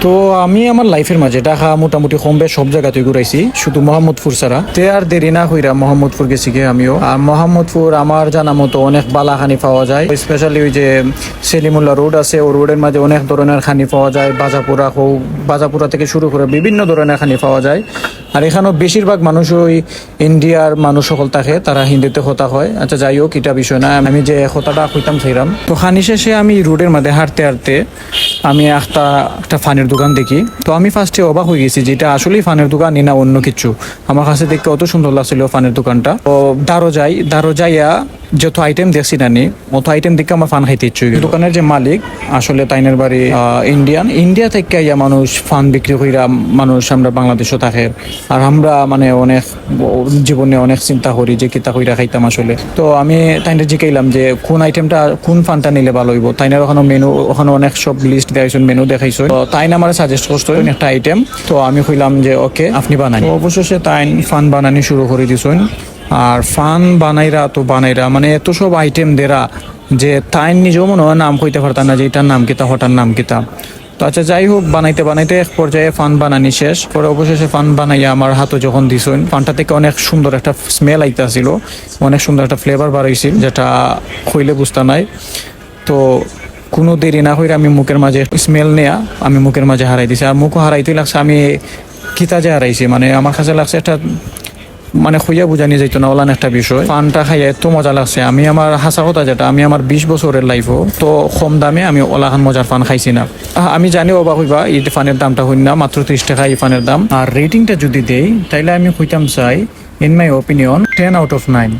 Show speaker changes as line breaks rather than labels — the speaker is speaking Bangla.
তো আমি আমার লাইফের মাঝে ঢাকা মোটামুটি কম বেশ সব জায়গাতেই ঘুরাইছি, শুধু মোহাম্মদপুর ছাড়া। তে আর দেরি না কইরা মোহাম্মদপুর গেছি গিয়ে আমিও। আর মোহাম্মদপুর আমার জানা মতো অনেক বালা খানি পাওয়া যায়, স্পেশালি ওই যে সেলিমুল্লাহ রোড আছে, ও রোডের মাঝে অনেক ধরনের খানি পাওয়া যায়। বাজাপুরা হোক, বাজাপুরা থেকে শুরু করে বিভিন্ন ধরনের খানি পাওয়া যায়। আর এখানেও বেশিরভাগ মানুষ ওই ইন্ডিয়ার মানুষ সকল থাকে, তারা হিন্দিতে কথা হয়। আচ্ছা যাই হোক, এটা বিষয় না, আমি যে কথাটা কইতাম চাইলাম। তো খানি শেষে আমি রোডের মধ্যে হাঁটতে হাঁটতে আমি একটা ফানের দোকান দেখি। তো আমি ফার্স্টে অবাক হয়ে গেছি যে এটা আসলেই ফানের দোকানই না অন্য কিছু। আমার কাছে দেখতে অত সুন্দর লাগছিল ফানের দোকানটা। তো দারো যাইয়া যত আইটেম দেখছি নানি অত আইটেম দেখে আমার ফান খাইতে ইচ্ছে হয়ে গেল। দোকানের যে মালিক আসলে তাইনের বাড়ি ইন্ডিয়া থেকে ইয়া মানুষ ফান বিক্রি কইরা মানুষ আমরা বাংলাদেশও থাকে। আর আমরা মানে অনেক জীবনে অনেক চিন্তা করি যে কিতা কইরা খাইতাম আসলে। তো আমি তাইনের জিকাইলাম যে কোন আইটেমটা কোন ফানটা নিলে ভালো হইব। তাইনের ওখানে মেনু, ওখানে অনেক সব লিস্ট দেখাইছেন, মেনু দেখাইছো। তো তাইন আমার সাজেস্ট করছো একটা আইটেম। তো আমি কইলাম যে ওকে আপনি বানাই। অবশেষে তাইন ফান বানানি শুরু করে দিছেন। আর ফান বানাইরা মানে এত সব আইটেম দেরা যে তাই নিজেও মনে হয় নাম কইতে পারতাম না যে এটার নাম কিতা, হঠাৎ নাম কিতা। তো আচ্ছা যাই হোক, বানাইতে বানাইতে এক পর্যায়ে ফান বানানি শেষ পরে অবশেষে ফান বানাইয়া আমার হাতে যখন দিছেন, ফানটা থেকে অনেক সুন্দর একটা স্মেল আইতাছিল, অনেক সুন্দর একটা ফ্লেভার বার হইছিল, যেটা কইলে বুঝতা নাই। তো কোনো দেরি না হইলে আমি মুখের মাঝে স্মেল নেয়া আমি মুখের মাঝে হারাই দিছি। আর মুখও হারাইতে লাগছে, আমি কিতা যে হারাইছি, মানে আমার কাছে লাগছে একটা মানে খুঁজা বুঝানি যাইতো না ওলান একটা বিষয়। ফানটা খাইয়া এত মজা লাগছে, আমি আমার হাসা কথা যেটা, আমি আমার 20 বছরের লাইফও তো কম দামে আমি ওলাখান মজার ফান খাইছি না। আমি জানি অবাক হইবা এই ফানের দামটা হইন না, মাত্র 30 টাকা এই ফানের দাম। আর রেটিংটা যদি দেই তাইলে আমি কইতাম চাই in my opinion 10 out of 9।